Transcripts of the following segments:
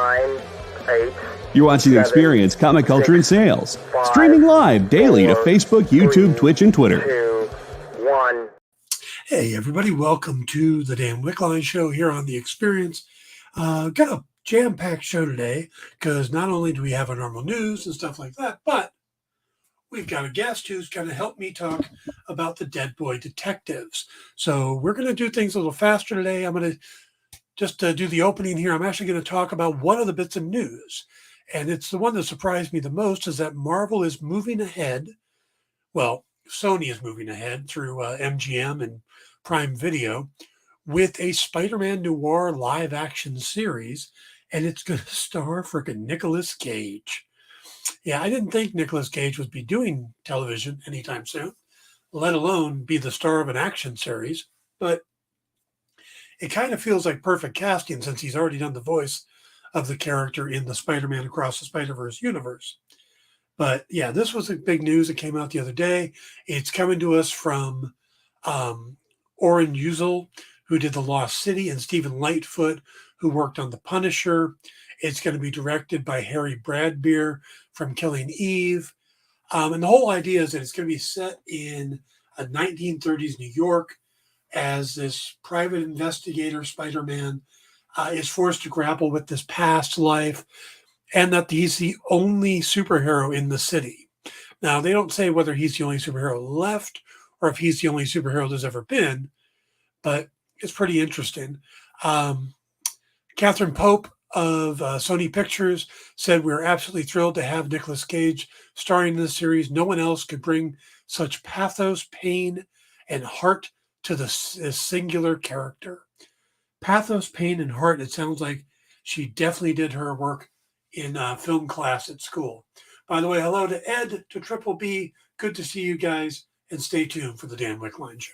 9, 8. You're watching The Experience, Comic Culture and Sales. Streaming live daily to Facebook, YouTube, Twitch, and Twitter. 2, 1. Hey, everybody. Welcome to the Dan Wickline Show here on The Experience. Got a jam-packed show today because not only do we have our normal news and stuff like that, but we've got a guest who's going to help me talk about the Dead Boy Detectives. So we're going to do things a little faster today. I'm going to just do the opening here. I'm actually going to talk about one of the bits of news. And it's the one that surprised me the most is that Marvel is moving ahead. Well, Sony is moving ahead through MGM and Prime Video with a Spider-Man noir live action series. And it's going to star frickin' Nicolas Cage. Yeah, I didn't think Nicolas Cage would be doing television anytime soon, let alone be the star of an action series. But it kind of feels like perfect casting since he's already done the voice of the character in the Spider-Man Across the Spider-Verse universe. But yeah, this was a big news that came out the other day. It's coming to us from Oren Uzel, who did The Lost City, and Stephen Lightfoot, who worked on The Punisher. It's going to be directed by Harry Bradbeer from Killing Eve. And the whole idea is that it's going to be set in a 1930s New York as this private investigator, Spider-Man, is forced to grapple with this past life and that he's the only superhero in the city. Now, they don't say whether he's the only superhero left or if he's the only superhero there's ever been, but it's pretty interesting. Catherine Pope of Sony Pictures said, "We're absolutely thrilled to have Nicolas Cage starring in this series. No one else could bring such pathos, pain, and heart to this singular character." Pathos, pain, and heart. It sounds like she definitely did her work in film class at school. By the way, hello to Ed, to Triple B. Good to see you guys, and stay tuned for the Dan Wickline Show.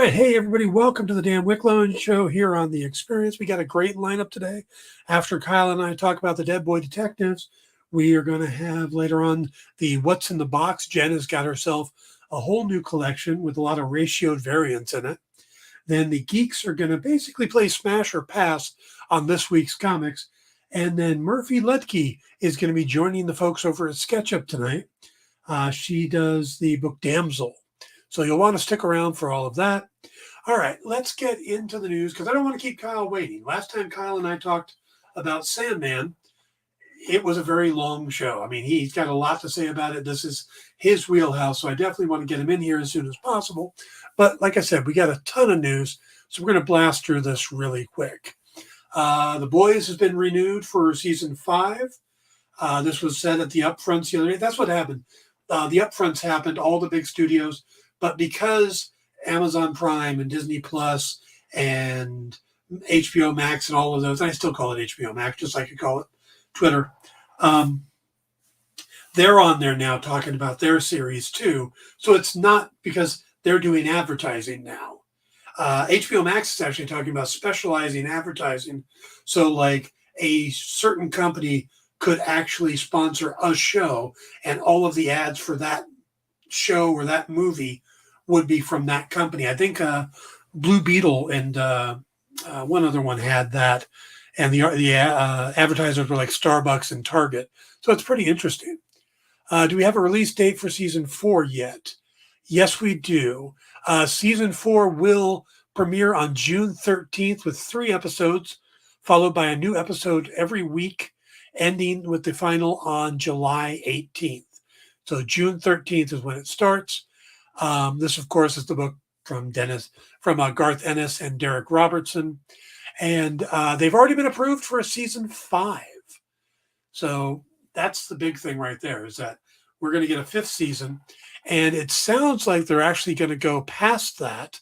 Hey, everybody. Welcome to the Dan Wickline Show here on The Experience. We got a great lineup today. After Kyle and I talk about the Dead Boy Detectives, we are going to have later on the What's in the Box. Jen has got herself a whole new collection with a lot of ratioed variants in it. Then the Geeks are going to basically play Smash or Pass on this week's comics. And then Murphy Lutke is going to be joining the folks over at SketchUp tonight. She does the book Damsel. So you'll want to stick around for all of that. All right, let's get into the news because I don't want to keep Kyle waiting. Last time Kyle and I talked about Sandman, it was a very long show. I mean, he's got a lot to say about it. This is his wheelhouse, so I definitely want to get him in here as soon as possible. But like I said, we got a ton of news, so we're going to blast through this really quick. The Boys has been renewed for season 5. This was said at the upfronts the other day. That's what happened. The upfronts happened, all the big studios. But because Amazon Prime and Disney Plus and HBO Max and all of those, I still call it HBO Max, just like you call it Twitter, they're on there now talking about their series too. So it's not because they're doing advertising now. HBO Max is actually talking about specializing advertising. So like a certain company could actually sponsor a show and all of the ads for that show or that movie would be from that company. I think Blue Beetle and one other one had that, and the advertisers were like Starbucks and Target. So it's pretty interesting. Do we have a release date for season 4 yet? Yes, we do. Season 4 will premiere on June 13th with 3 episodes, followed by a new episode every week, ending with the final on July 18th. So June 13th is when it starts. This, of course, is the book from Garth Ennis and Derek Robertson. And they've already been approved for a season 5. So that's the big thing right there, is that we're going to get a 5th season. And it sounds like they're actually going to go past that,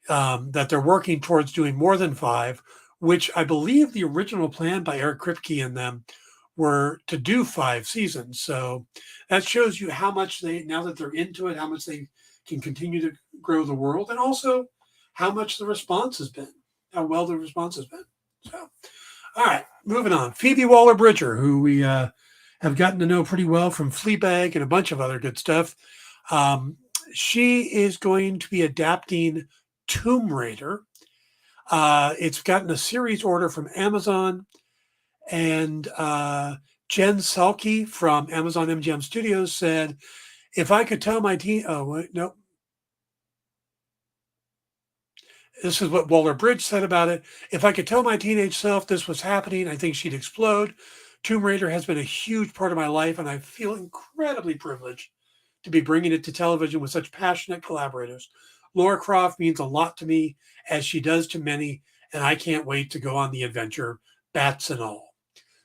that they're working towards doing more than 5, which I believe the original plan by Eric Kripke and them were to do 5 seasons. So that shows you how much now that they're into it, how much they can continue to grow the world, and also how much the response has been, how well the response has been. So, all right, moving on. Phoebe Waller-Bridger, who we have gotten to know pretty well from Fleabag and a bunch of other good stuff. She is going to be adapting Tomb Raider. It's gotten a series order from Amazon, and Jen Salke from Amazon MGM Studios said, if I could tell my teen, oh, wait, no. This is what Waller-Bridge said about it. If I could tell my teenage self this was happening, I think she'd explode. Tomb Raider has been a huge part of my life, and I feel incredibly privileged to be bringing it to television with such passionate collaborators. Lara Croft means a lot to me, as she does to many, and I can't wait to go on the adventure, bats and all.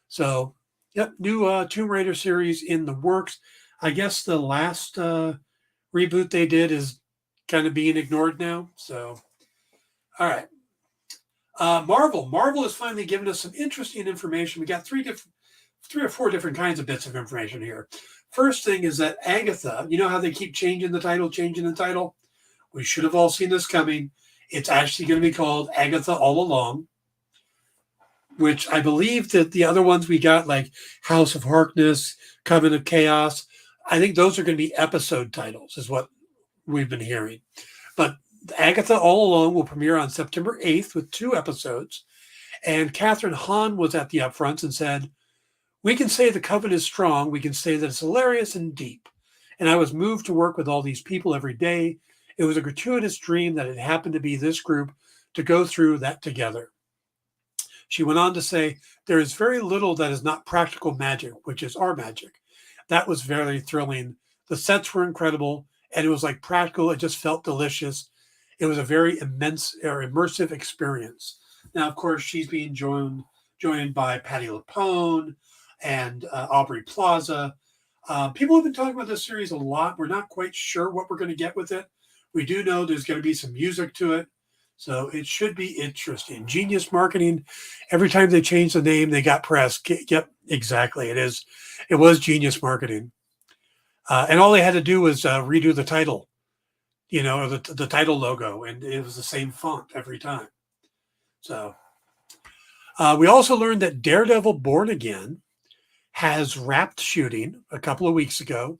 So, yep, new Tomb Raider series in the works. I guess the last reboot they did is kind of being ignored now. So, all right. Marvel has finally given us some interesting information. We got three or four different kinds of bits of information here. First thing is that Agatha, you know how they keep changing the title? We should have all seen this coming. It's actually going to be called Agatha All Along, which I believe that the other ones we got, like House of Harkness, Coven of Chaos, I think those are going to be episode titles, is what we've been hearing. But Agatha All Along will premiere on September 8th with 2 episodes. And Catherine Hahn was at the upfronts and said, we can say the Coven is strong. We can say that it's hilarious and deep. And I was moved to work with all these people every day. It was a gratuitous dream that it happened to be this group to go through that together. She went on to say, there is very little that is not practical magic, which is our magic. That was very thrilling. The sets were incredible, and it was like practical. It just felt delicious. It was a very immersive experience. Now, of course, she's being joined by Patti LuPone and Aubrey Plaza. People have been talking about this series a lot. We're not quite sure what we're going to get with it. We do know there's going to be some music to it. So it should be interesting. Genius marketing. Every time they change the name, they got press. Yep, exactly. It was genius marketing. And all they had to do was redo the title, or the title logo. And it was the same font every time. So we also learned that Daredevil Born Again has wrapped shooting a couple of weeks ago,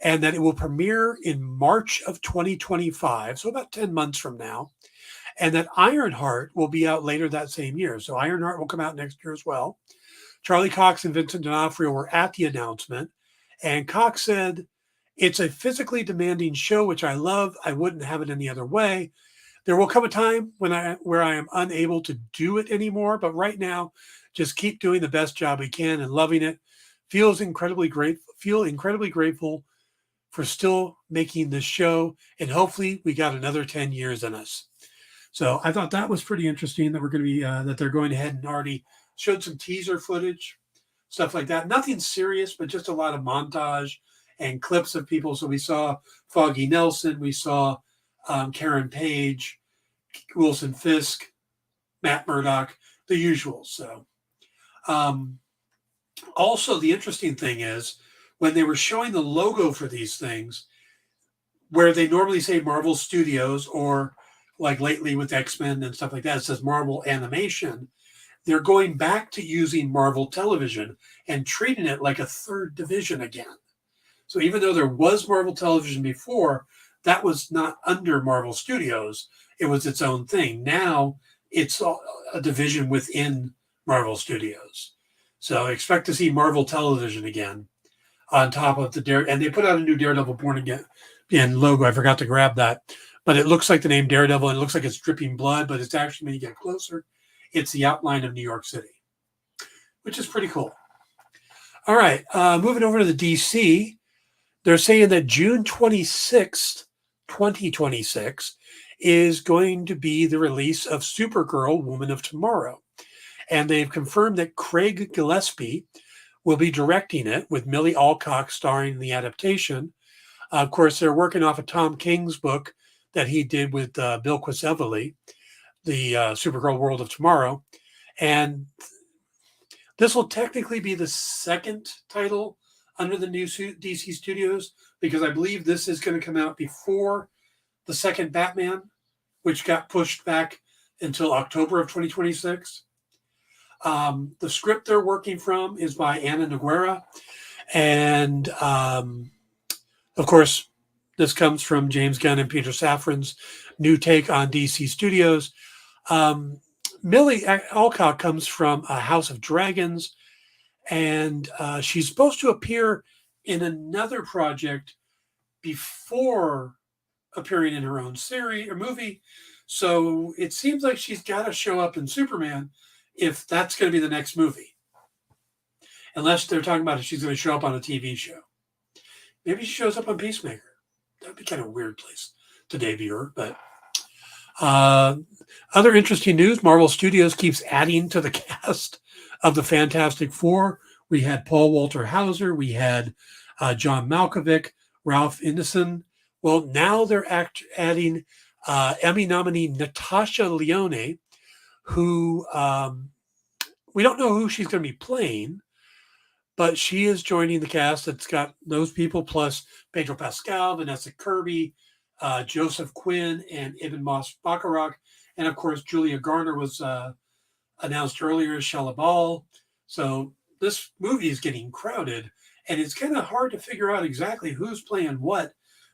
and that it will premiere in March of 2025. So about 10 months from now. And that Ironheart will be out later that same year. So Ironheart will come out next year as well. Charlie Cox and Vincent D'Onofrio were at the announcement. And Cox said, it's a physically demanding show, which I love. I wouldn't have it any other way. There will come a time where I am unable to do it anymore. But right now, just keep doing the best job we can and loving it. Feel incredibly grateful for still making this show. And hopefully we got another 10 years in us. So I thought that was pretty interesting that we're going to be that they're going ahead and already showed some teaser footage, stuff like that. Nothing serious, but just a lot of montage and clips of people. So we saw Foggy Nelson, we saw Karen Page, Wilson Fisk, Matt Murdock, the usual. So also the interesting thing is when they were showing the logo for these things, where they normally say Marvel Studios or like lately with X-Men and stuff like that, it says Marvel Animation. They're going back to using Marvel Television and treating it like a third division again. So even though there was Marvel Television before, that was not under Marvel Studios. It was its own thing. Now it's a division within Marvel Studios. So expect to see Marvel Television again on top of the and they put out a new Daredevil Born Again logo. I forgot to grab that. But it looks like the name Daredevil, and it looks like it's dripping blood, but it's actually, when you get closer, it's the outline of New York City, which is pretty cool. All right, moving over to the DC, they're saying that June 26th, 2026, is going to be the release of Supergirl, Woman of Tomorrow. And they've confirmed that Craig Gillespie will be directing it, with Millie Alcock starring in the adaptation. Of course, they're working off of Tom King's book that he did with Bill Quisevely, the Supergirl World of Tomorrow. And this will technically be the second title under the new DC Studios, because I believe this is going to come out before the second Batman, which got pushed back until October of 2026. The script they're working from is by Anna Noguera. And, of course, this comes from James Gunn and Peter Safran's new take on DC Studios. Millie Alcock comes from a House of Dragons, and she's supposed to appear in another project before appearing in her own series or movie. So it seems like she's got to show up in Superman if that's going to be the next movie. Unless they're talking about if she's going to show up on a TV show. Maybe she shows up on Peacemaker. That'd be kind of a weird place to debut her. But other interesting news, Marvel Studios keeps adding to the cast of the Fantastic Four. We had Paul Walter Hauser. We had John Malkovich, Ralph Ineson. Well, now they're adding Emmy nominee Natasha Lyonne, who we don't know who she's going to be playing, but she is joining the cast that's got those people, plus Pedro Pascal, Vanessa Kirby, Joseph Quinn, and Ibn Moss Bacharach. And of course, Julia Garner was announced earlier as Shalabal. So this movie is getting crowded, and it's kind of hard to figure out exactly who's playing what,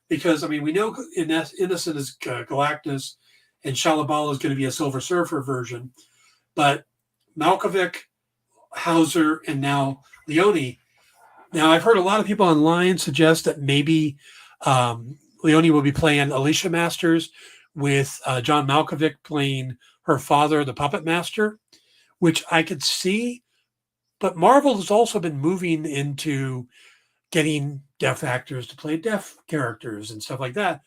because, I mean, we know Innocent is Galactus, and Shalabal is going to be a Silver Surfer version, but Malkovich, Hauser, and now Leone. Now, I've heard a lot of people online suggest that maybe Leone will be playing Alicia Masters, with John Malkovich playing her father, the Puppet Master, which I could see. But Marvel has also been moving into getting deaf actors to play deaf characters and stuff like that.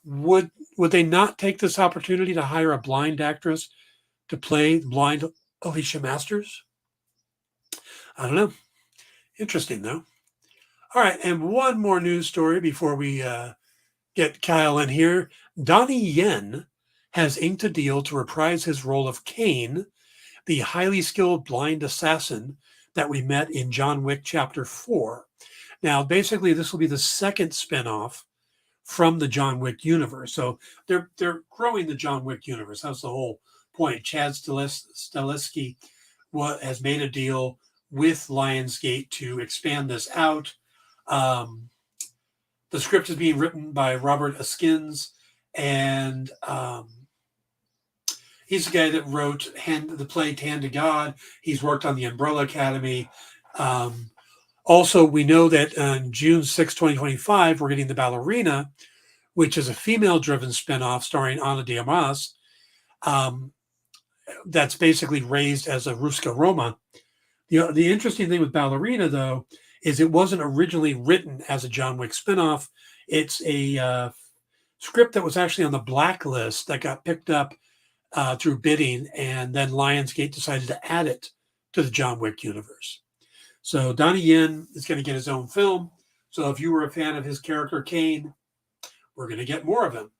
Would they not take this opportunity to hire a blind actress to play blind Alicia Masters? I don't know. Interesting, though. All right, and one more news story before we get Kyle in here. Donnie Yen has inked a deal to reprise his role of Kane, the highly skilled blind assassin that we met in John Wick Chapter 4. Now, basically, this will be the second spinoff from the John Wick universe. So they're growing the John Wick universe. That's the whole point. Chad Stahelski has made a deal with Lionsgate to expand this out. The script is being written by Robert Askins, and he's the guy that wrote the play Hand to God. He's worked on the Umbrella Academy. Also, we know that on June 6, 2025, we're getting The Ballerina, which is a female-driven spinoff starring Ana de Armas. That's basically raised as a Ruska Roma. The interesting thing with Ballerina, though, is it wasn't originally written as a John Wick spinoff. It's a script that was actually on the blacklist that got picked up through bidding, and then Lionsgate decided to add it to the John Wick universe. So Donnie Yen is going to get his own film. So if you were a fan of his character, Kane, we're going to get more of him.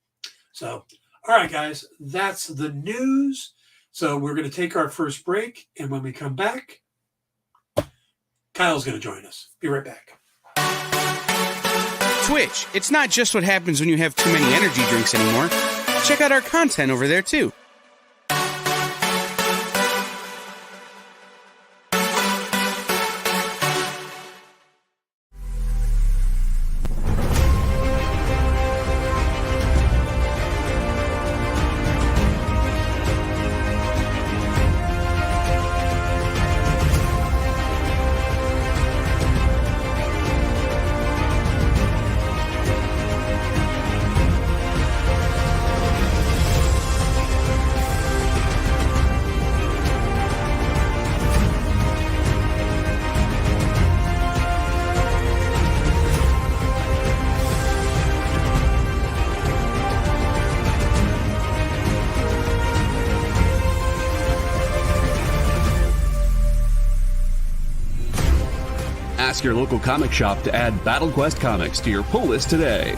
So, all right, guys, that's the news. So we're going to take our first break, and when we come back, Kyle's going to join us. Be right back. Twitch, it's not just what happens when you have too many energy drinks anymore. Check out our content over there, too. Ask your local comic shop to add Battle Quest comics to your pull list today.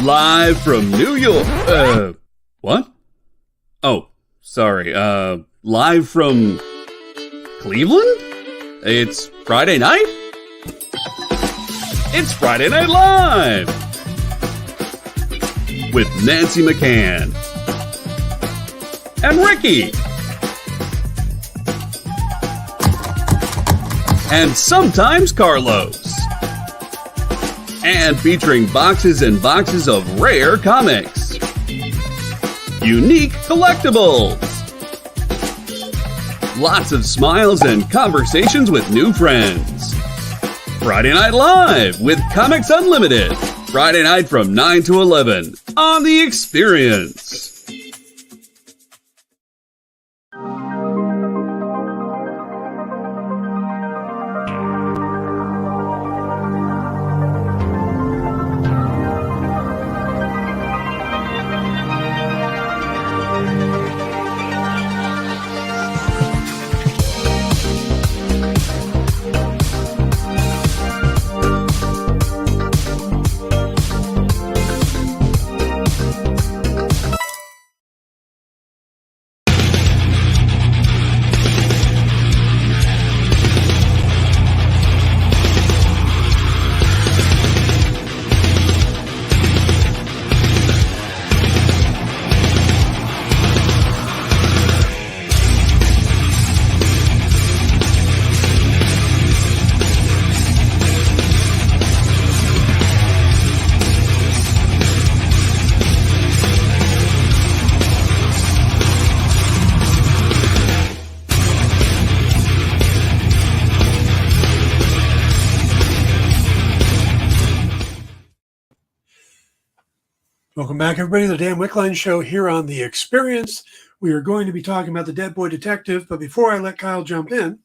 Live from New York. What? Oh, sorry. Live from Cleveland? It's Friday night? It's Friday Night Live! With Nancy McCann. And Ricky. And sometimes Carlos. And featuring boxes and boxes of rare comics. Unique collectibles. Lots of smiles and conversations with new friends. Friday Night Live with Comics Unlimited. Friday night from 9 to 11 on The Experience. Welcome back, everybody, to the Dan Wickline Show here on The Experience. We are going to be talking about the Dead Boy Detective, but before I let Kyle jump in,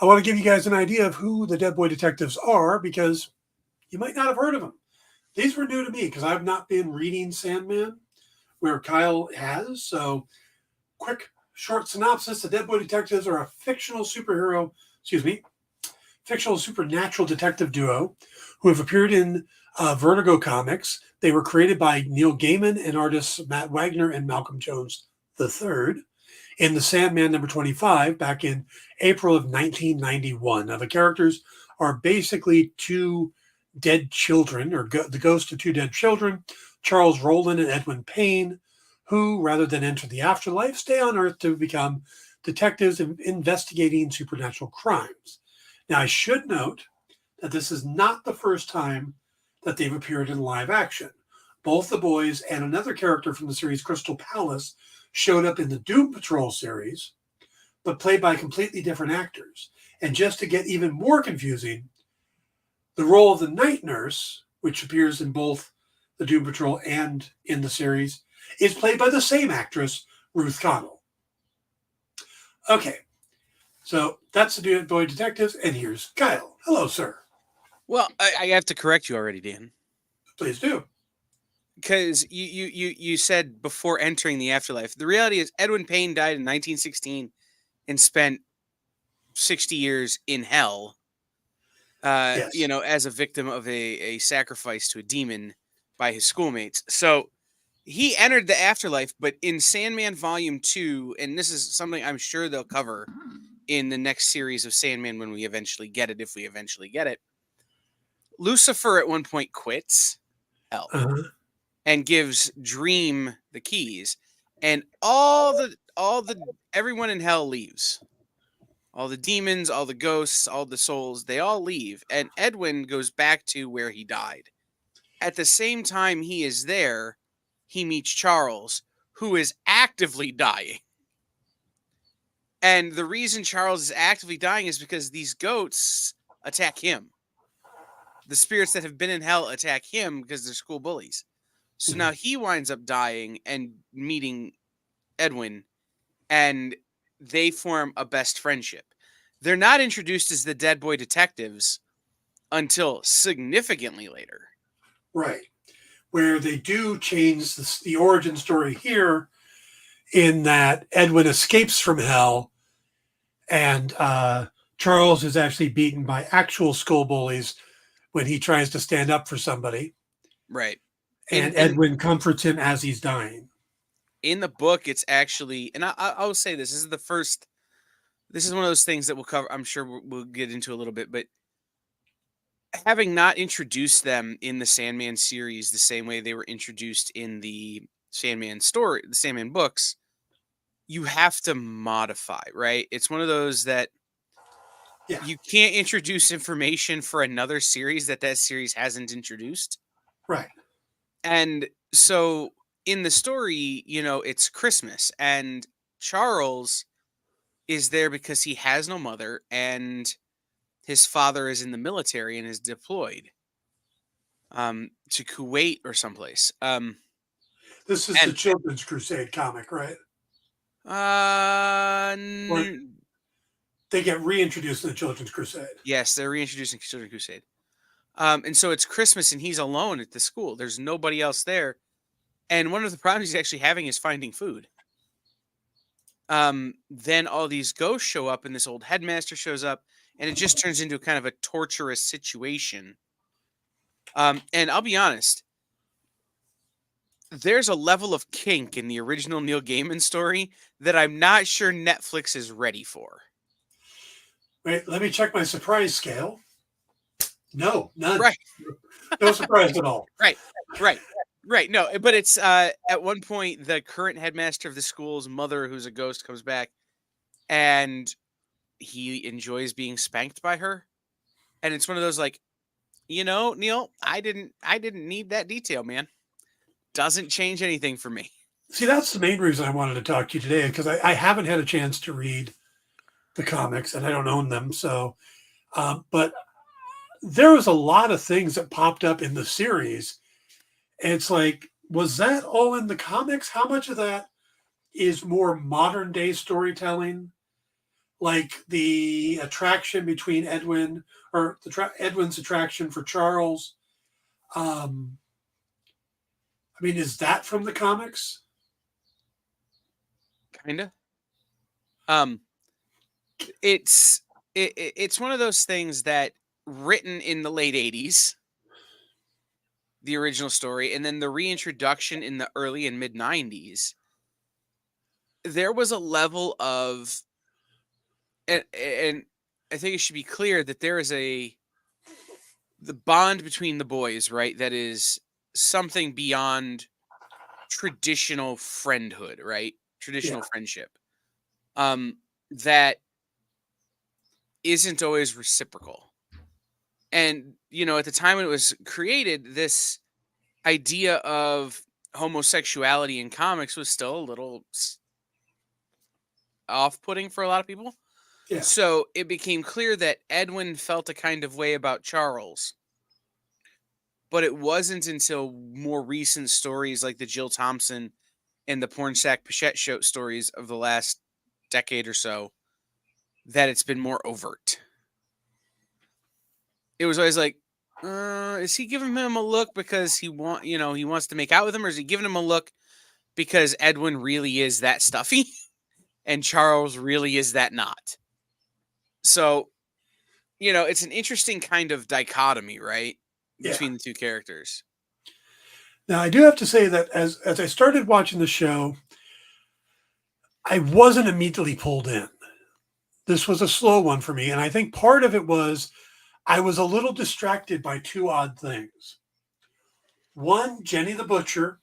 I want to give you guys an idea of who the Dead Boy Detectives are, because you might not have heard of them. These were new to me because I've not been reading Sandman, where Kyle has. So, quick, short synopsis. The Dead Boy Detectives are a fictional supernatural detective duo who have appeared in Vertigo Comics. They were created by Neil Gaiman and artists Matt Wagner and Malcolm Jones III in the Sandman number 25 back in April of 1991. Now, the characters are basically two dead children, or the ghosts of two dead children, Charles Rowland and Edwin Payne, who, rather than enter the afterlife, stay on Earth to become detectives investigating supernatural crimes. Now, I should note that this is not the first time that they've appeared in live action. Both the boys and another character from the series, Crystal Palace, showed up in the Doom Patrol series, but played by completely different actors. And just to get even more confusing, the role of the night nurse, which appears in both the Doom Patrol and in the series, is played by the same actress, Ruth Connell. Okay, so that's the Dead Boy Detectives, and here's Kyle. Hello, sir. Well, I have to correct you already, Dan. Please do. Because you said before entering the afterlife. The reality is Edwin Payne died in 1916 and spent 60 years in hell, Yes. as a victim of a sacrifice to a demon by his schoolmates. So he entered the afterlife, but in Sandman Volume 2, and this is something I'm sure they'll cover in the next series of Sandman when we eventually get it, if we eventually get it, Lucifer at one point quits hell and gives Dream the keys, and everyone in hell leaves. All the demons, all the ghosts, all the souls, they all leave, and Edwin goes back to where he died. At the same time he is there, he meets Charles, who is actively dying. And the reason Charles is actively dying is because these goats attack him. The spirits that have been in hell attack him because they're school bullies. So now he winds up dying and meeting Edwin, and they form a best friendship. They're not introduced as the Dead Boy Detectives until significantly later. Right. Where they do change the origin story here in that Edwin escapes from hell, and Charles is actually beaten by actual school bullies when he tries to stand up for somebody. Right. And Edwin comforts him as he's dying. In the book, it's actually, and I will say this is the first. This is one of those things that we'll cover. I'm sure we'll get into a little bit, but having not introduced them in the Sandman series the same way they were introduced in the Sandman story, the Sandman books, you have to modify, right? It's one of those that you can't introduce information for another series that series hasn't introduced. Right. And so in the story, it's Christmas, and Charles is there because he has no mother, and his father is in the military and is deployed to Kuwait or someplace. This is the Children's Crusade comic, right? They get reintroduced in the Children's Crusade. Yes, they're reintroducing Children's Crusade. And so it's Christmas, and he's alone at the school. There's nobody else there. And one of the problems he's actually having is finding food. Then all these ghosts show up, and this old headmaster shows up, and it just turns into kind of a torturous situation. And I'll be honest, there's a level of kink in the original Neil Gaiman story that I'm not sure Netflix is ready for. Wait, let me check my surprise scale. No, none. Right. No surprise at all. Right. No, but it's at one point the current headmaster of the school's mother, who's a ghost, comes back, and he enjoys being spanked by her. And it's one of those like, Neil, I didn't need that detail, man. Doesn't change anything for me. See, that's the main reason I wanted to talk to you today, because I haven't had a chance to read the comics, and I don't own them. So, but there was a lot of things that popped up in the series. And it's like, was that all in the comics? How much of that is more modern day storytelling? Like the attraction between Edwin, or Edwin's attraction for Charles. Is that from the comics? Kinda. It's one of those things that written in the late 80s, the original story, and then the reintroduction in the early and mid 90s, there was a level of, and I think it should be clear that there is the bond between the boys, right? That is something beyond traditional friendhood, right? Traditional friendship. That isn't always reciprocal. And, at the time when it was created, this idea of homosexuality in comics was still a little off-putting for a lot of people. Yeah. So it became clear that Edwin felt a kind of way about Charles. But it wasn't until more recent stories like the Jill Thompson and the Pornsack Pichette show stories of the last decade or so that it's been more overt. It was always like, is he giving him a look because he wants to make out with him, or is he giving him a look because Edwin really is that stuffy and Charles really is that not? So, it's an interesting kind of dichotomy, right? Between the two characters. Now, I do have to say that as I started watching the show, I wasn't immediately pulled in. This was a slow one for me. And I think part of it was I was a little distracted by two odd things. One, Jenny the Butcher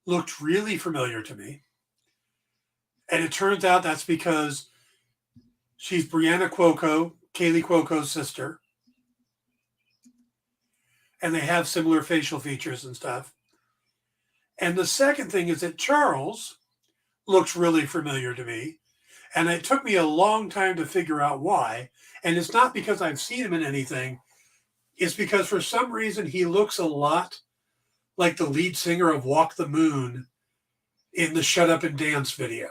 looked really familiar to me. And it turns out that's because she's Brianna Cuoco, Kaylee Cuoco's sister. And they have similar facial features and stuff. And the second thing is that Charles looks really familiar to me. And it took me a long time to figure out why. And it's not because I've seen him in anything. It's because for some reason he looks a lot like the lead singer of Walk the Moon in the Shut Up and Dance video.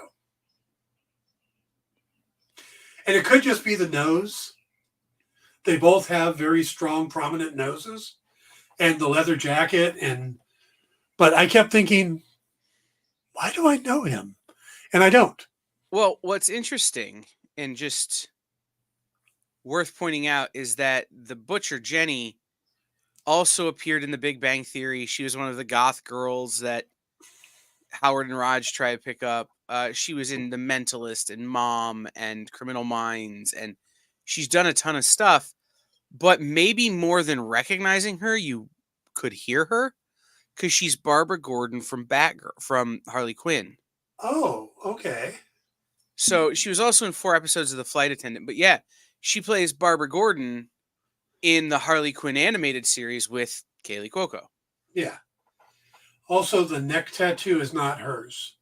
And it could just be the nose. They both have very strong, prominent noses. And the leather jacket. But I kept thinking, why do I know him? and I don't. Well, what's interesting and just worth pointing out is that the butcher, Jenny, also appeared in The Big Bang Theory. She was one of the goth girls that Howard and Raj try to pick up. She was in The Mentalist and Mom and Criminal Minds, and she's done a ton of stuff. But maybe more than recognizing her, you could hear her because she's Barbara Gordon from Batgirl, from Harley Quinn. Oh, okay. So she was also in 4 episodes of The Flight Attendant. But yeah, she plays Barbara Gordon in the Harley Quinn animated series with Kaylee Cuoco. Yeah. Also, the neck tattoo is not hers.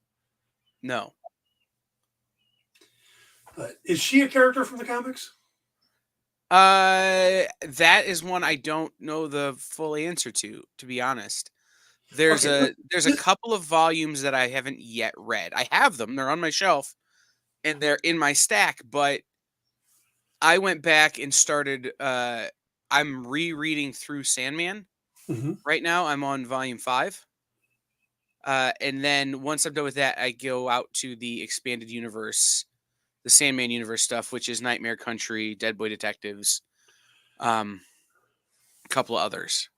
No. But is she a character from the comics? That is one I don't know the full answer to be honest. There's a couple of volumes that I haven't yet read. I have them, they're on my shelf and they're in my stack, but I went back and started I'm rereading through Sandman. Mm-hmm. Right now I'm on volume 5. And then once I'm done with that, I go out to the expanded universe, the Sandman universe stuff, which is Nightmare Country, Dead Boy Detectives, a couple of others.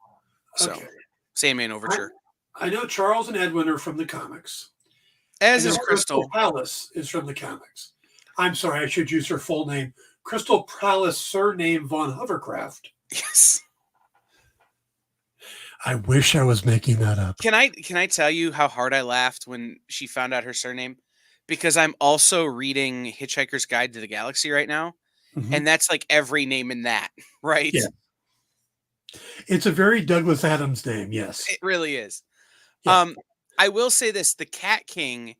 So, Okay. Sandman Overture. I know Charles and Edwin are from the comics. As I is know Crystal. Palace is from the comics. I'm sorry, I should use her full name. Crystal Palace, surname Von Hovercraft. Yes. I wish I was making that up. Can I tell you how hard I laughed when she found out her surname? Because I'm also reading Hitchhiker's Guide to the Galaxy right now. Mm-hmm. And that's like every name in that, right? Yeah. It's a very Douglas Adams name, yes. It really is. Yeah. I will say this, the Cat King,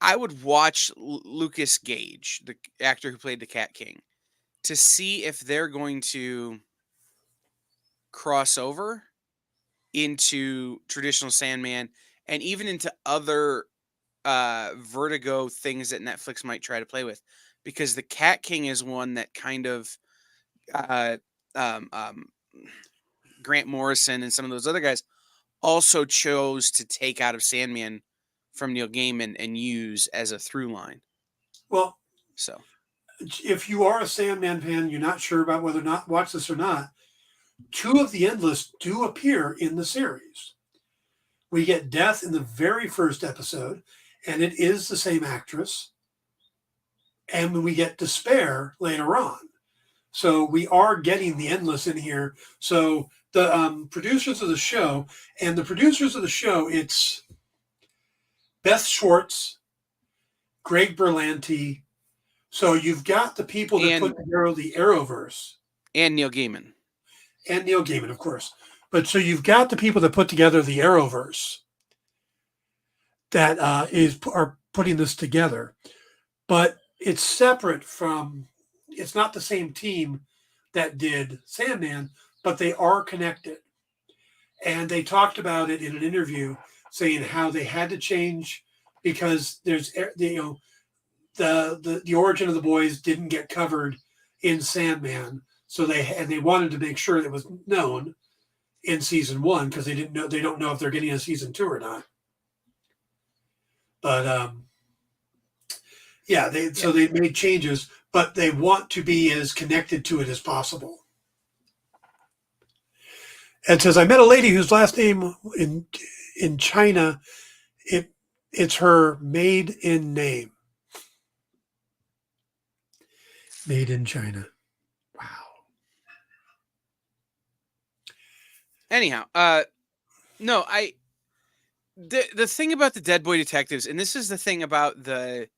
I would watch Lucas Gage, the actor who played the Cat King, to see if they're going to cross over into traditional Sandman and even into other Vertigo things that Netflix might try to play with, because the Cat King is one that kind of Grant Morrison and some of those other guys also chose to take out of Sandman from Neil Gaiman and use as a through line. Well, so if you are a Sandman fan, you're not sure about whether or not watch this or not, 2 of the Endless do appear in the series. We get Death in the very first episode, and it is the same actress. And we get Despair later on. So we are getting the Endless in here. So the producers of the show, it's Beth Schwartz, Greg Berlanti. So you've got the people that put together the Arrowverse. And Neil Gaiman. And Neil Gaiman, of course. But so you've got the people that put together the Arrowverse that are putting this together. But it's separate from, it's not the same team that did Sandman, but they are connected. And they talked about it in an interview, saying how they had to change because there's, the origin of the boys didn't get covered in Sandman. So they wanted to make sure it was known in season 1 because they don't know if they're getting a season 2 or not. But they made changes, but they want to be as connected to it as possible. It says, I met a lady whose last name in China, it's her maiden name. Made in China. Wow. Anyhow, no, the thing about the Dead Boy Detectives, and this is the thing about the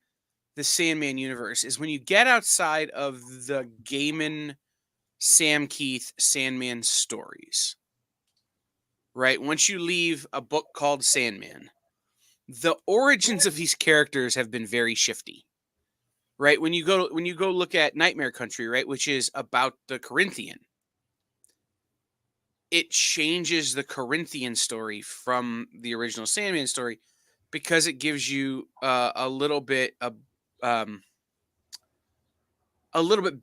Sandman universe, is when you get outside of the Gaiman, Sam Keith, Sandman stories, right? Once you leave a book called Sandman, the origins of these characters have been very shifty, right? When you go look at Nightmare Country, right, which is about the Corinthian, it changes the Corinthian story from the original Sandman story because it gives you a little bit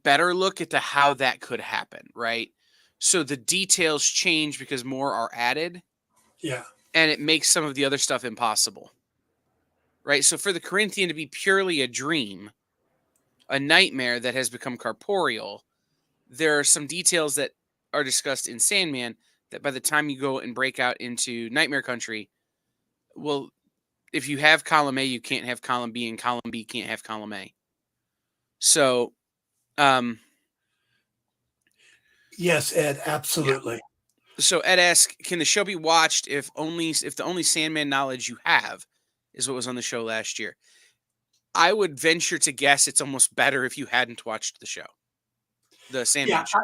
better look at how that could happen, right? So the details change because more are added. Yeah. And it makes some of the other stuff impossible. right? So for the Corinthian to be purely a dream, a nightmare that has become corporeal, there are some details that are discussed in Sandman that by the time you go and break out into Nightmare Country, well, if you have column A, you can't have column B, and column B can't have column A. So, yes, Ed, absolutely. Yeah. So Ed asks, can the show be watched if the only Sandman knowledge you have is what was on the show last year? I would venture to guess it's almost better if you hadn't watched the show, the Sandman show.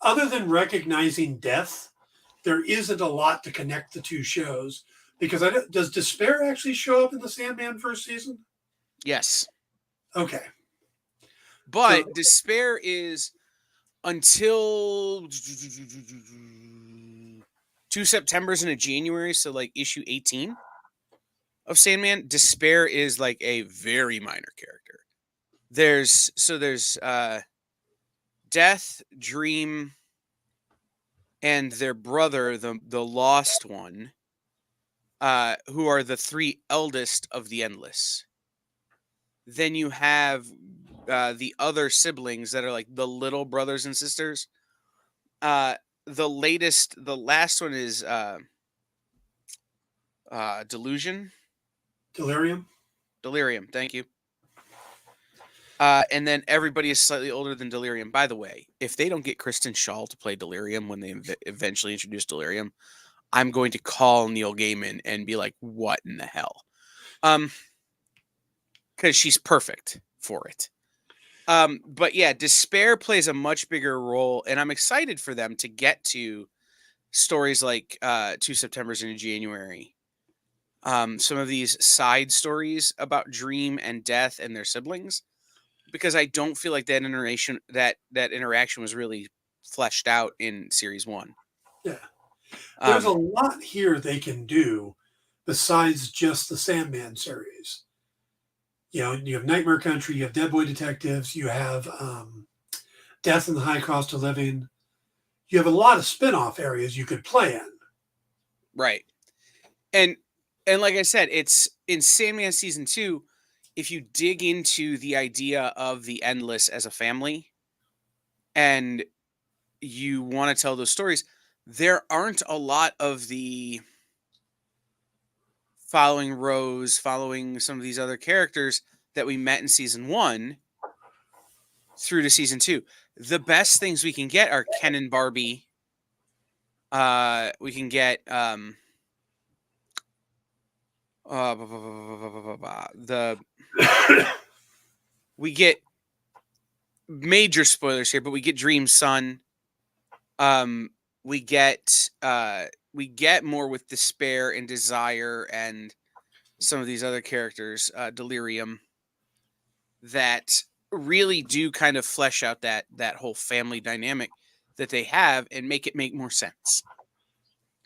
Other than recognizing death, there isn't a lot to connect the two shows. Because does Despair actually show up in the Sandman first season? Yes. Okay. But so, Despair is until 2 Septembers and a January, so like issue 18 of Sandman. Despair is like a very minor character. There's Death, Dream, and their brother, the lost one, who are the three eldest of the Endless. Then you have the other siblings that are like the little brothers and sisters. The last one is Delirium. Thank you. And then everybody is slightly older than Delirium. By the way, if they don't get Kristen Schaal to play Delirium when they eventually introduce Delirium, I'm going to call Neil Gaiman and be like, what in the hell? Because she's perfect for it. But yeah, Despair plays a much bigger role, and I'm excited for them to get to stories like 2 Septembers and January. Some of these side stories about Dream and Death and their siblings, because I don't feel like that interaction was really fleshed out in series 1. Yeah. There's a lot here they can do besides just the Sandman series. You have Nightmare Country, you have Dead Boy Detectives, you have Death and the High Cost of Living. You have a lot of spin-off areas you could play in. Right. And like I said, it's in Sandman season 2, if you dig into the idea of the Endless as a family and you want to tell those stories, there aren't a lot of the following Rose, following some of these other characters that we met in season 1 through to season 2. The best things we can get are Ken and Barbie. We can get we get major spoilers here, but we get Dream's son. We get more with Despair and Desire and some of these other characters, Delirium, that really do kind of flesh out that whole family dynamic that they have and make it make more sense.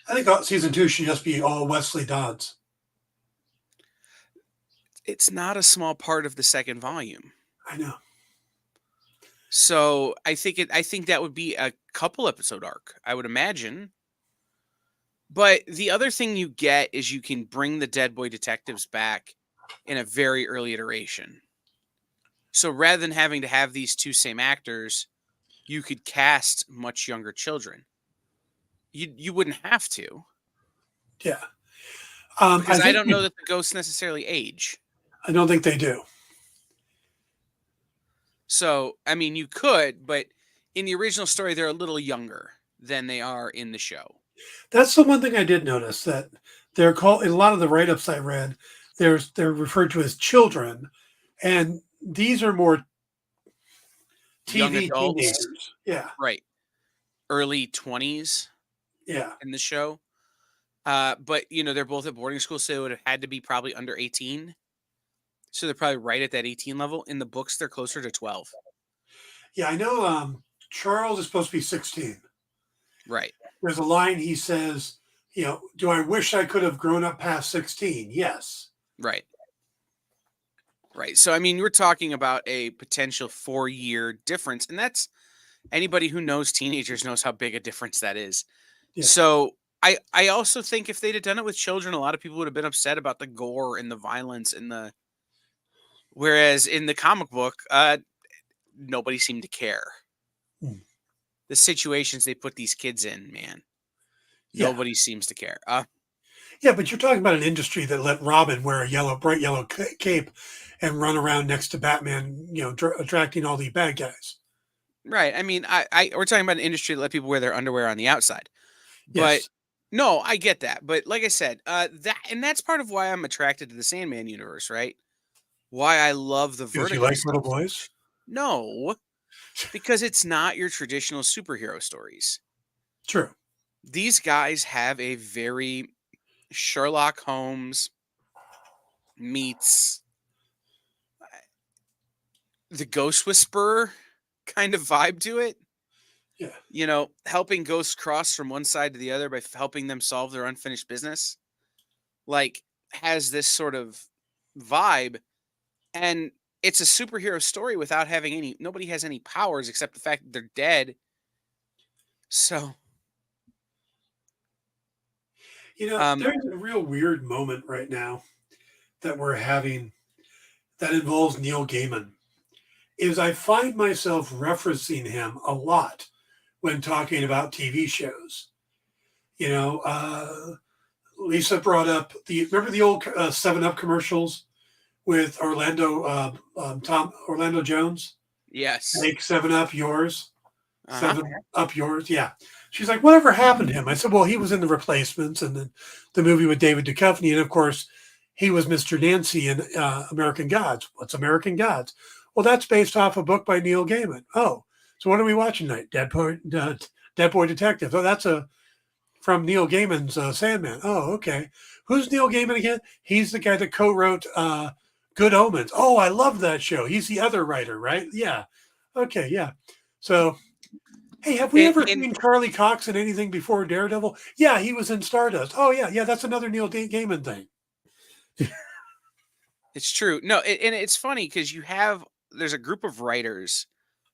I think season 2 should just be all Wesley Dodds. It's not a small part of the second volume. I know. So I think that would be a couple episode arc, I would imagine. But the other thing you get is you can bring the Dead Boy Detectives back in a very early iteration. So rather than having to have these two same actors, you could cast much younger children. You wouldn't have to. Yeah. Because I don't know that the ghosts necessarily age. I don't think they do. So, I mean, you could, but in the original story, they're a little younger than they are in the show. That's the one thing I did notice, that they're called, in a lot of the write-ups I read, they're referred to as children, and these are more TV teenagers. Yeah. Right. Early 20s. Yeah. In the show. But, they're both at boarding school, so it would have had to be probably under 18. So they're probably right at that 18 level. In the books, they're closer to 12. Yeah, I know Charles is supposed to be 16. Right. There's a line he says, do I wish I could have grown up past 16? Yes. Right. Right. So, I mean, we're talking about a potential 4-year difference. And that's, anybody who knows teenagers knows how big a difference that is. Yeah. So I also think if they'd have done it with children, a lot of people would have been upset about the gore and the violence and the. Whereas in the comic book, nobody seemed to care. Hmm. The situations they put these kids in, man, Yeah. nobody seems to care. Yeah, but you're talking about an industry that let Robin wear a bright yellow cape and run around next to Batman, attracting all the bad guys. Right. I mean, we're talking about an industry that let people wear their underwear on the outside. But Yes. no, I get that. But like I said, that's part of why I'm attracted to the Sandman universe, right? Why I love the Because you Vertigo like stuff little so boys? much. No, because it's not your traditional superhero stories. True. These guys have a very Sherlock Holmes meets the Ghost Whisperer kind of vibe to it. Yeah. Helping ghosts cross from one side to the other by helping them solve their unfinished business, like, has this sort of vibe. And it's a superhero story without having nobody has any powers except the fact that they're dead. So, There's a real weird moment right now that we're having that involves Neil Gaiman. Is I find myself referencing him a lot when talking about TV shows. Lisa brought up remember the old 7-Up commercials with Orlando Jones? yes. Make 7-Up yours. Uh-huh. 7-Up yours. Yeah. She's like, whatever happened to him? I said, well, he was in The Replacements and then the movie with David Duchovny. And of course, he was Mr. Nancy in American Gods. What's American Gods? Well, that's based off a book by Neil Gaiman. Oh, so what are we watching tonight? Dead Boy Detective. Oh, that's from Neil Gaiman's Sandman. Oh, okay. Who's Neil Gaiman again? He's the guy that co-wrote Good Omens. Oh, I love that show. He's the other writer, right? Yeah. Okay, yeah. So, hey, have we ever seen Charlie Cox in anything before Daredevil? Yeah, he was in Stardust. Oh, yeah, that's another Neil Gaiman thing. It's true. No, and it's funny because there's a group of writers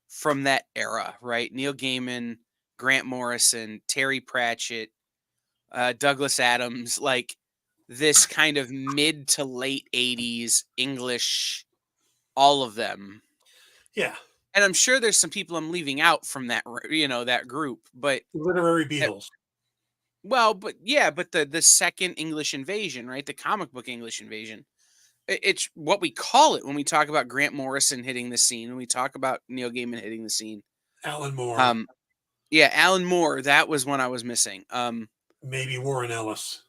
from that era, right? Neil Gaiman, Grant Morrison, Terry Pratchett, Douglas Adams, like this kind of mid to late 80s English, all of them. Yeah. And I'm sure there's some people I'm leaving out from that, that group, but Literary Beatles. But the second English invasion, right? The comic book English invasion. It's what we call it when we talk about Grant Morrison hitting the scene, when we talk about Neil Gaiman hitting the scene. Alan Moore. Yeah, Alan Moore, that was one I was missing. Maybe Warren Ellis.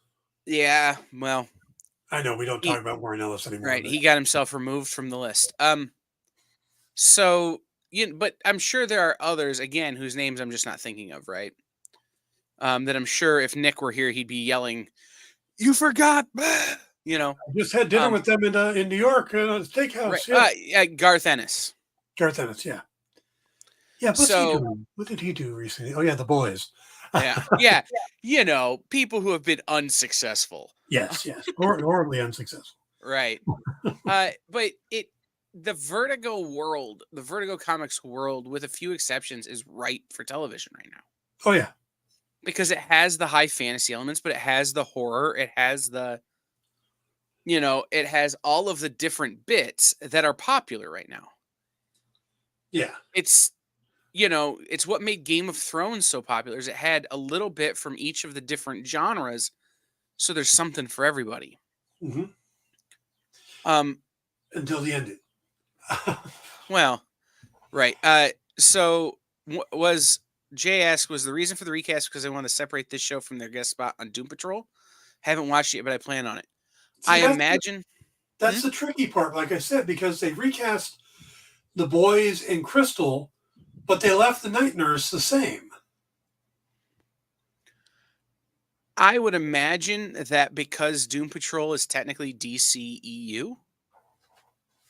Yeah, well, I know we don't talk about Warren Ellis anymore. Right, he got himself removed from the list. So, but I'm sure there are others, again, whose names I'm just not thinking of, right? That I'm sure if Nick were here, he'd be yelling, "You forgot!" I just had dinner with them in New York at a steakhouse. Right. Yeah. Garth Ennis. Garth Ennis, yeah. Yeah, what's he doing? What did he do recently? Oh, yeah, The Boys. Yeah. People who have been unsuccessful. Yes. Horribly unsuccessful. Right. But the Vertigo world, the Vertigo Comics world, with a few exceptions, is ripe for television right now. Oh, yeah. Because it has the high fantasy elements, but it has the horror. It has it has all of the different bits that are popular right now. Yeah. It's what made Game of Thrones so popular is it had a little bit from each of the different genres. So there's something for everybody. Mm-hmm. Until the ending. Well, right. So was Jay asked, was the reason for the recast because they want to separate this show from their guest spot on Doom Patrol? Haven't watched it yet, but I plan on it. See, I imagine that's the tricky part, like I said, because they recast the Boys and Crystal, but they left the Night Nurse the same. I would imagine that because Doom Patrol is technically DCEU,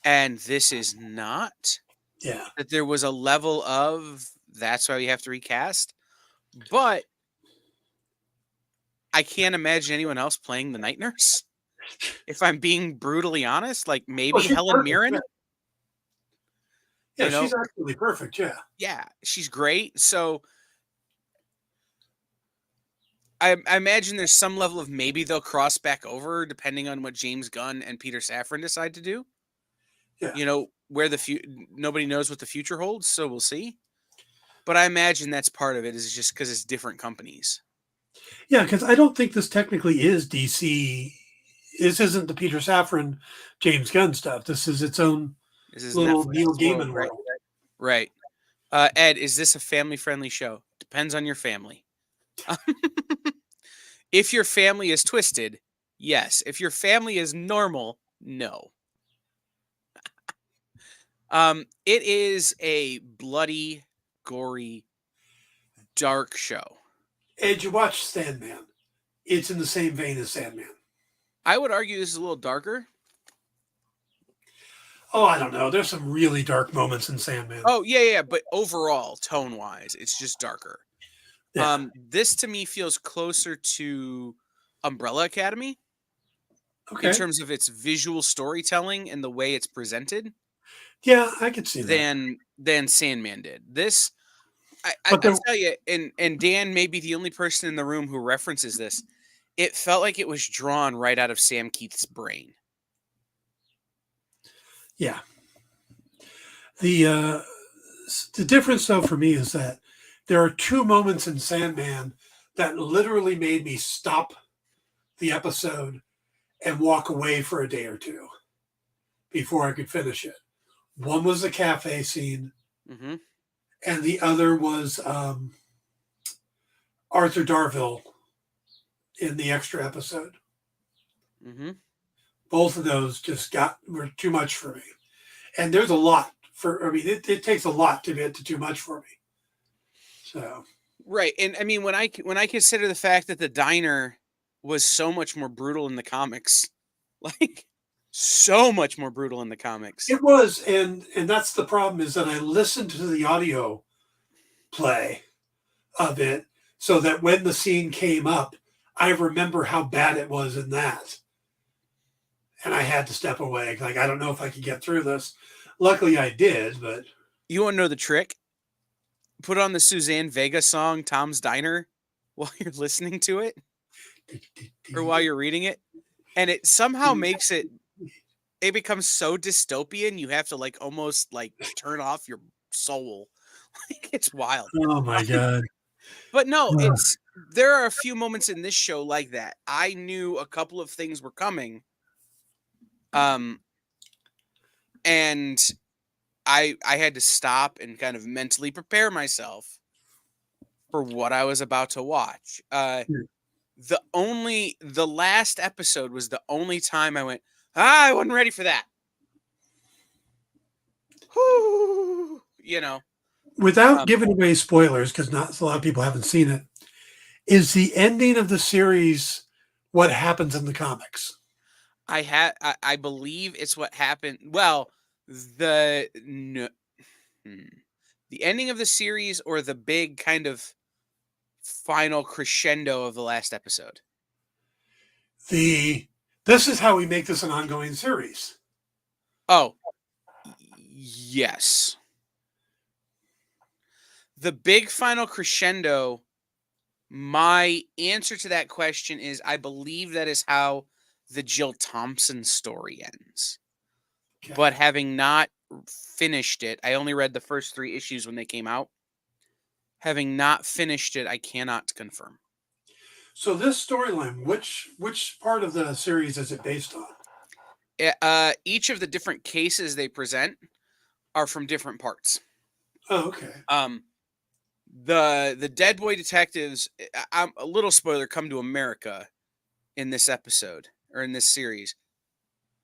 and this is not, that there was a level of that's why we have to recast. But I can't imagine anyone else playing the Night Nurse. If I'm being brutally honest, like maybe Helen Mirren. Yeah, she's absolutely perfect. Yeah. Yeah, she's great. So I imagine there's some level of maybe they'll cross back over depending on what James Gunn and Peter Safran decide to do. Yeah. You know, where nobody knows what the future holds, so we'll see. But I imagine that's part of it, is just because it's different companies. Yeah, because I don't think this technically is DC. This isn't the Peter Safran, James Gunn stuff. This is its own This is little Netflix's Neil Gaiman right? world. Right. Ed, is this a family-friendly show? Depends on your family. If your family is twisted, yes. If your family is normal, no. It is a bloody, gory, dark show. Ed, you watch Sandman. It's in the same vein as Sandman. I would argue this is a little darker. Oh, I don't know. There's some really dark moments in Sandman. Oh, yeah. But overall, tone-wise, it's just darker. Yeah. This to me feels closer to Umbrella Academy Okay. in terms of its visual storytelling and the way it's presented. Yeah, I could see that. Than Sandman did. This, But I'll tell you, and Dan may be the only person in the room who references this. It felt like it was drawn right out of Sam Keith's brain. Yeah. The difference, though, for me is that there are two moments in Sandman that literally made me stop the episode and walk away for a day or two before I could finish it. One was the cafe scene, Mm-hmm. and the other was Arthur Darville in the extra episode. Mm-hmm. Both of those just were too much for me. And there's a lot it takes a lot to get to too much for me. So. Right. And I mean, when I consider the fact that the diner was so much more brutal in the comics, like so much more brutal in the comics. It was. And that's the problem, is that I listened to the audio play of it so that when the scene came up, I remember how bad it was in that. And I had to step away. Like, I don't know if I could get through this. Luckily I did, but. You want to know the trick? Put on the Suzanne Vega song, Tom's Diner, while you're listening to it or while you're reading it. And it somehow makes it becomes so dystopian. You have to like almost like turn off your soul. Like, it's wild. Oh my God. But no, there are a few moments in this show like that. I knew a couple of things were coming. And I had to stop and kind of mentally prepare myself for what I was about to watch. The last episode was the only time I went, I wasn't ready for that. Whew, you know. Without giving away spoilers, because not a lot of people haven't seen it, is the ending of the series what happens in the comics? I believe it's what happened. Well, the ending of the series, or the big kind of final crescendo of the last episode. This is how we make this an ongoing series. Oh, yes. The big final crescendo, my answer to that question is I believe that is how the Jill Thompson story ends. Okay. But having not finished it, I only read the first 3 issues when they came out. Having not finished it, I cannot confirm. So this storyline, which part of the series is it based on? Each of the different cases they present are from different parts. Oh, okay. The Dead Boy detectives, I'm a little spoiler, come to America in this episode, or in this series.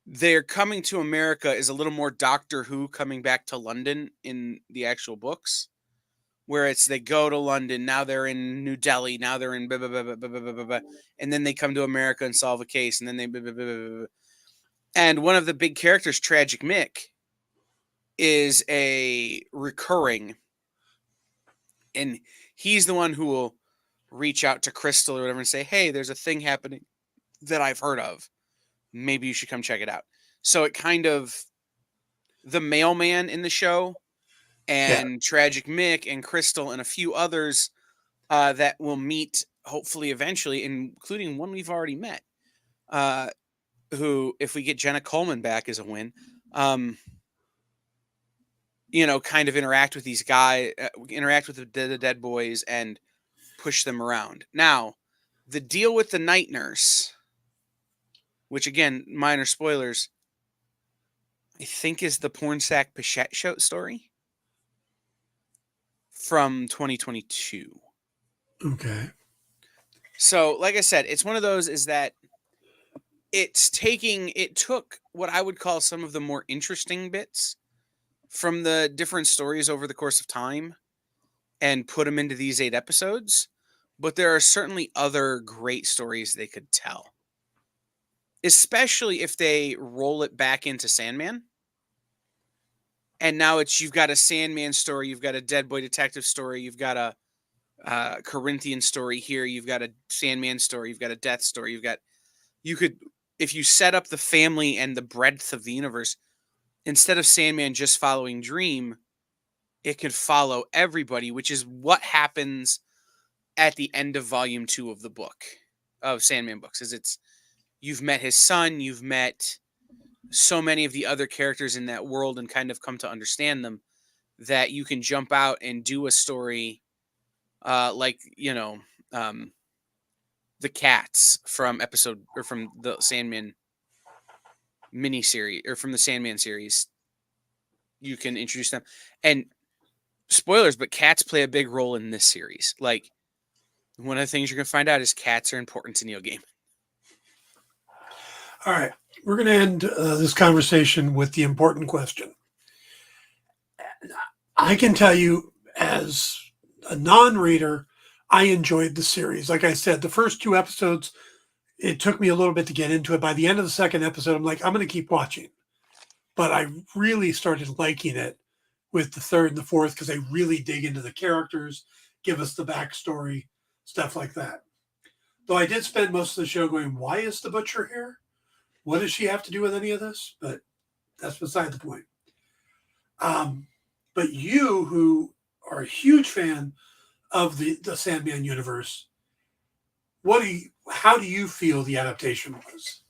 They're coming to America is a little more Doctor Who coming back to London in the actual books, where it's they go to London, now they're in New Delhi, now they're in blah, blah, blah, blah, blah, blah, blah, blah, and then they come to America and solve a case, and then they blah, blah, blah, blah, blah. And one of the big characters, Tragic Mick, is a recurring, and he's the one who will reach out to Crystal or whatever and say, hey, there's a thing happening that I've heard of. Maybe you should come check it out. So it kind of, the mailman in the show and Tragic Mick and Crystal and a few others that will meet hopefully eventually, including one we've already met, who, if we get Jenna Coleman back, is a win. Kind of interact with these guys, interact with the dead boys, and push them around. Now, the deal with the night nurse, which again, minor spoilers, I think is the Pornsack Pichette show story from 2022. Okay. So, like I said, it's one of those is that it took what I would call some of the more interesting bits from the different stories over the course of time and put them into these 8 episodes. But there are certainly other great stories they could tell, especially if they roll it back into Sandman. And now you've got a Sandman story, you've got a Dead Boy Detective story, you've got a Corinthian story here, you've got a Sandman story, you've got a Death story, you could, if you set up the family and the breadth of the universe, instead of Sandman just following Dream, it could follow everybody, which is what happens at the end of volume 2 of the book, of Sandman books, is you've met his son, you've met so many of the other characters in that world and kind of come to understand them, that you can jump out and do a story the cats from the Sandman miniseries, or from the Sandman series. You can introduce them, and spoilers, but cats play a big role in this series. Like, one of the things you're going to find out is cats are important to Neil Gaiman. All right. We're going to end this conversation with the important question. I can tell you, as a non-reader, I enjoyed the series. Like I said, the first 2 episodes, it took me a little bit to get into it. By the end of the second episode, I'm like, I'm going to keep watching. But I really started liking it with the third and the fourth, because they really dig into the characters, give us the backstory, stuff like that. Though I did spend most of the show going, why is the butcher here? What does she have to do with any of this? But that's beside the point. But you, who are a huge fan of the Sandman universe, how do you feel the adaptation was?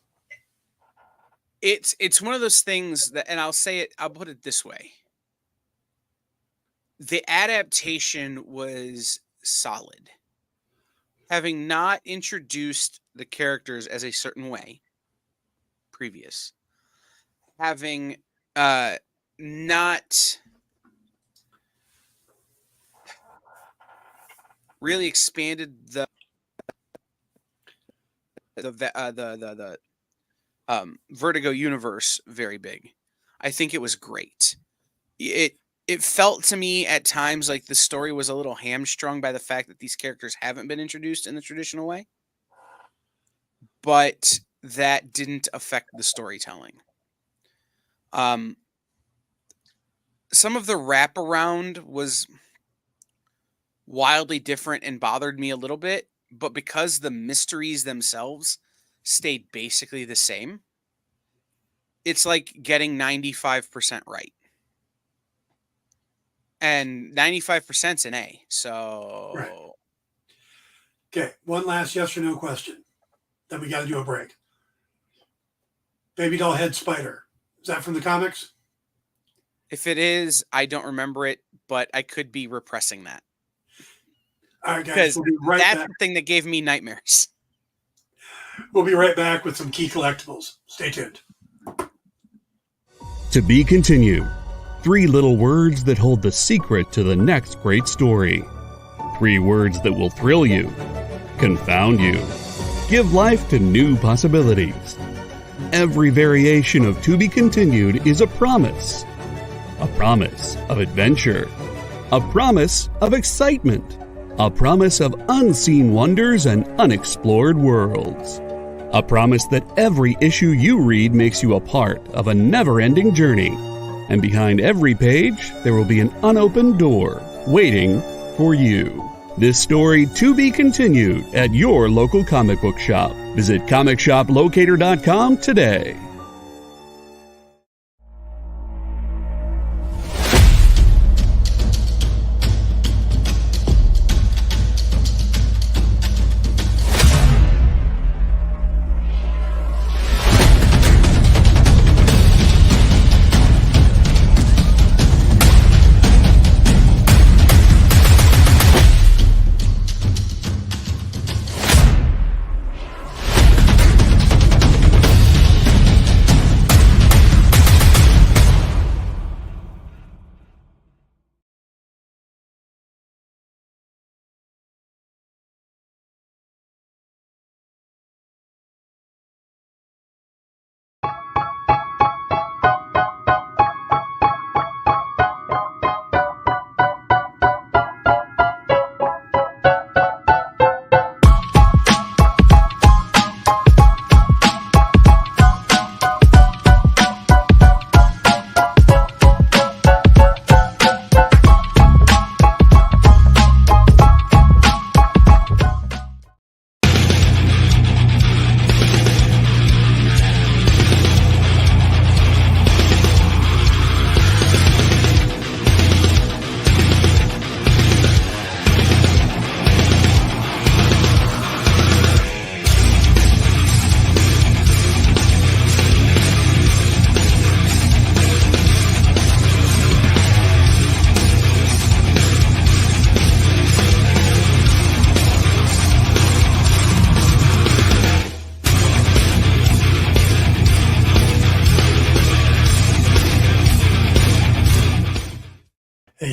It's one of those things that, and I'll put it this way. The adaptation was solid. Having not introduced the characters as a certain way previous, having not really expanded the Vertigo universe very big, I think it was great. It felt to me at times like the story was a little hamstrung by the fact that these characters haven't been introduced in the traditional way, but that didn't affect the storytelling. Some of the wraparound was wildly different and bothered me a little bit, but because the mysteries themselves stayed basically the same, it's like getting 95% right. And 95%'s an A. So, right. Okay, one last yes or no question. Then we got to do a break. Baby doll head spider. Is that from the comics? If it is, I don't remember it, but I could be repressing that. All right, guys. Because we'll be right that's back. the thing that gave me nightmares. We'll be right back with some key collectibles. Stay tuned. To be continued. 3 little words that hold the secret to the next great story. 3 words that will thrill you, confound you, give life to new possibilities. Every variation of To Be Continued is a promise of adventure, a promise of excitement, a promise of unseen wonders and unexplored worlds, a promise that every issue you read makes you a part of a never-ending journey. And behind every page, there will be an unopened door waiting for you. This story to be continued at your local comic book shop. Visit comicshoplocator.com today.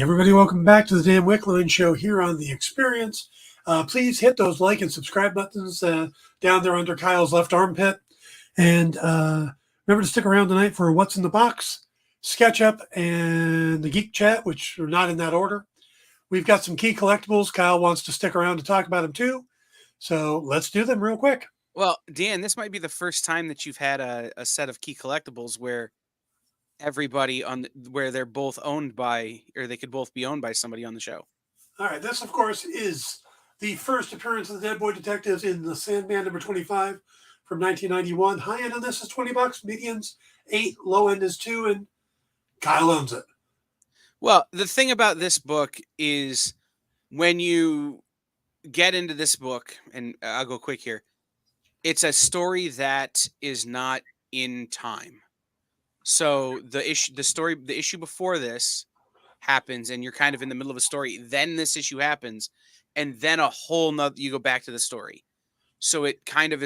everybody, welcome back to the Dan Wickline Show here on The Experience. Please hit those like and subscribe buttons down there under Kyle's left armpit. And remember to stick around tonight for What's in the Box, Sketch Up, and the Geek Chat, which are not in that order. We've got some key collectibles. Kyle wants to stick around to talk about them too. So let's do them real quick. Well, Dan, this might be the first time that you've had a set of key collectibles where everybody where they're both owned by, or they could both be owned by somebody on the show. All right, this of course is the first appearance of the Dead Boy Detectives in the Sandman number 25 from 1991. High end on this is $20, median's $8, low end is $2, and Kyle owns it. Well, the thing about this book is when you get into this book, and I'll go quick here, it's a story that is not in time. So the issue before this happens, and you're kind of in the middle of a story. Then this issue happens, and then a whole nother, you go back to the story. So it kind of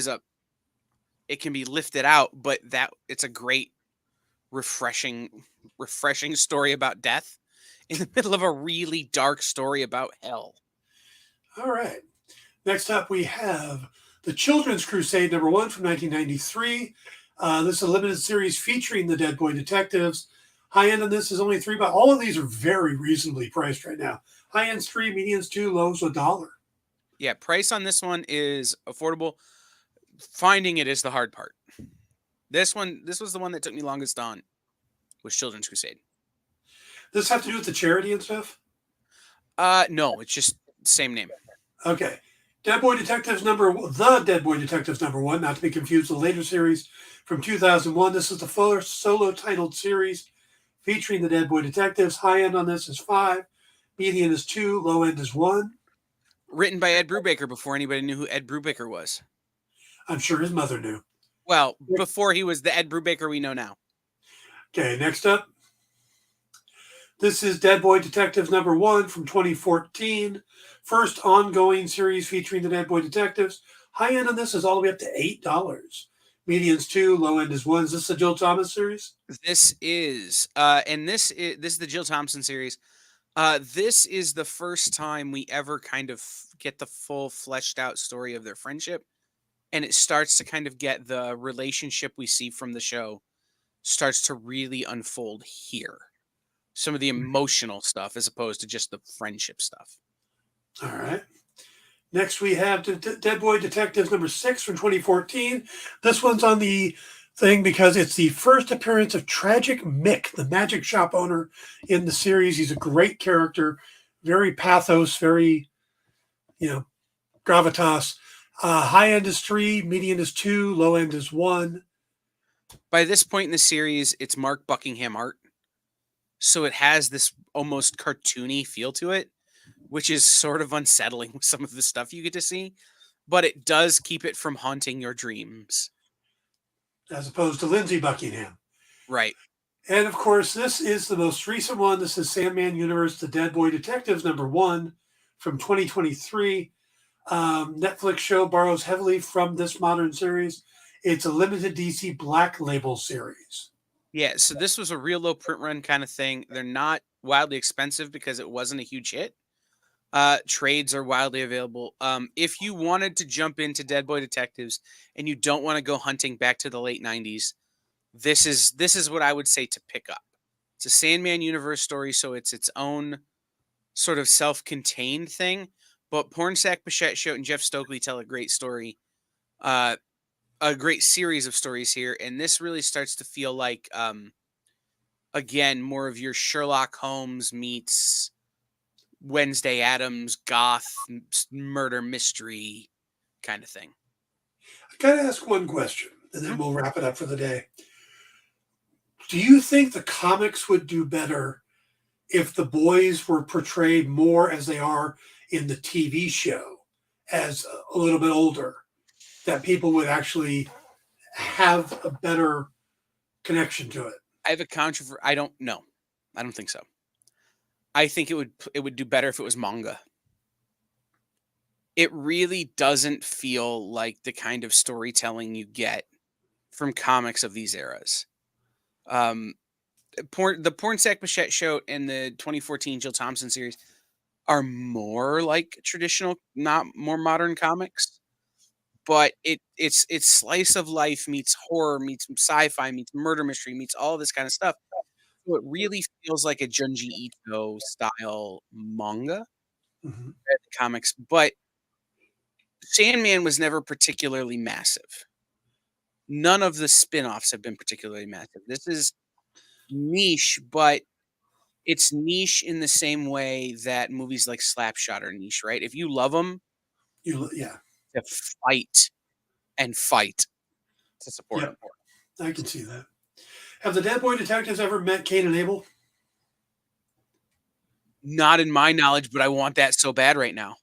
it can be lifted out, but it's a great, refreshing story about death in the middle of a really dark story about hell. All right. Next up, we have The Children's Crusade number 1 from 1993. This is a limited series featuring the Dead Boy Detectives. High end on this is only $3, but all of these are very reasonably priced right now. High end's $3, median's $2, low's $1. Yeah, price on this one is affordable. Finding it is the hard part. This was the one that took me longest on, was Children's Crusade. Does this have to do with the charity and stuff? No, it's just same name. Okay. The Dead Boy Detectives number 1, not to be confused with the later series from 2001. This is the first solo titled series featuring the Dead Boy Detectives. High end on this is $5, median is $2, low end is $1. Written by Ed Brubaker before anybody knew who Ed Brubaker was. I'm sure his mother knew. Well, before he was the Ed Brubaker we know now. Okay, next up. This is Dead Boy Detectives number 1 from 2014. First ongoing series featuring the Dead Boy Detectives. High end on this is all the way up to $8. Median's $2, low end is $1. Is this the Jill Thomas series? This is, this is the Jill Thompson series. This is the first time we ever kind of get the full fleshed out story of their friendship. And it starts to kind of get the relationship we see from the show starts to really unfold here. Some of the emotional stuff as opposed to just the friendship stuff. All right. Next, we have Dead Boy Detectives number 6 from 2014. This one's on the thing because it's the first appearance of Tragic Mick, the magic shop owner in the series. He's a great character, very pathos, very, gravitas. High end is $3, median is $2, low end is $1. By this point in the series, it's Mark Buckingham art. So it has this almost cartoony feel to it, which is sort of unsettling with some of the stuff you get to see. But it does keep it from haunting your dreams. As opposed to Lindsay Buckingham. Right. And of course, this is the most recent one. This is Sandman Universe, The Dead Boy Detectives number 1 from 2023. Netflix show borrows heavily from this modern series. It's a limited DC Black Label series. Yeah, so this was a real low print run kind of thing. They're not wildly expensive because it wasn't a huge hit. Trades are wildly available. If you wanted to jump into Dead Boy Detectives and you don't want to go hunting back to the late 90s, this is what I would say to pick up. It's a Sandman Universe story, so it's its own sort of self-contained thing. But Pornsack Pichette and Jeff Stokely tell a great story, a great series of stories here, and this really starts to feel like, again, more of your Sherlock Holmes meets Wednesday Addams, goth, murder mystery kind of thing. I gotta ask one question, and then we'll wrap it up for the day. Do you think the comics would do better if the boys were portrayed more as they are in the TV show, as a little bit older, that people would actually have a better connection to it? I have a controversy. I don't know. I don't think so. I think it would do better if it was manga. It really doesn't feel like the kind of storytelling you get from comics of these eras. the Pornsack Machette show and the 2014 Jill Thompson series are more like traditional, not more modern comics. But it's slice of life meets horror meets sci-fi meets murder mystery meets all this kind of stuff. So it really feels like a Junji Ito style manga comics. But Sandman was never particularly massive. None of the spin-offs have been particularly massive. This is niche, but it's niche in the same way that movies like Slapshot are niche, right? If you love them, Yeah. to fight to support them. I can see that. Have the Dead Boy Detectives ever met Cain and Abel? Not in my knowledge, but I want that so bad right now.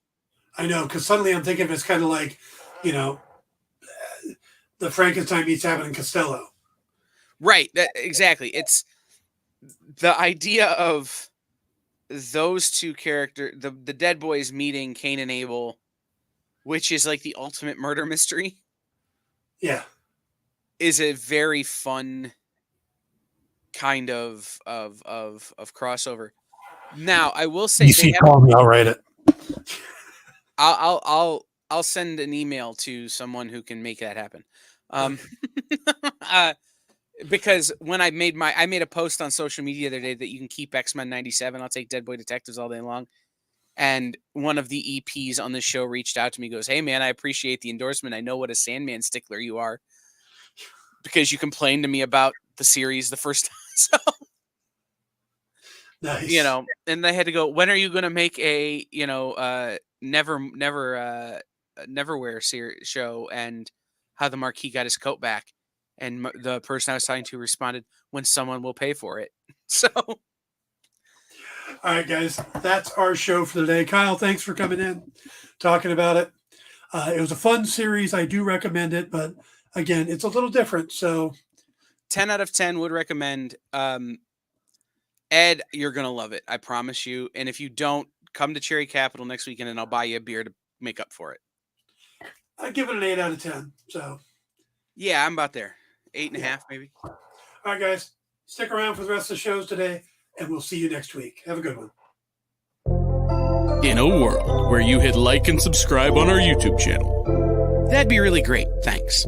I know, because suddenly I'm thinking it's kind of like, you know, the Frankenstein meets Abbott and Costello. Right. Exactly. It's the idea of those two characters, the Dead Boys meeting Cain and Abel, which is like the ultimate murder mystery. Yeah. Is a very fun kind of crossover. Now, I will say, call me, I'll write it. I'll send an email to someone who can make that happen. Because when I made a post on social media the other day that you can keep X-Men 97. I'll take Dead Boy Detectives all day long. And one of the EPs on this show reached out to me, goes, "Hey man, I appreciate the endorsement. I know what a Sandman stickler you are, because you complained to me about the series the first time." So, nice. You know, and they had to go, "When are you going to make a, Neverwhere show and how the Marquis got his coat back?" And the person I was talking to responded, "When someone will pay for it." So, all right, guys, that's our show for the day. Kyle, thanks for coming in, talking about it. It was a fun series. I do recommend it, but again, it's a little different. So 10 out of 10 would recommend. Ed, you're going to love it. I promise you. And if you don't, come to Cherry Capital next weekend and I'll buy you a beer to make up for it. I'd give it an 8 out of 10. So yeah, I'm about there. 8.5 maybe. All right, guys, stick around for the rest of the shows today, and we'll see you next week. Have a good one. In a world where you hit like and subscribe on our YouTube channel, That'd be really great. Thanks.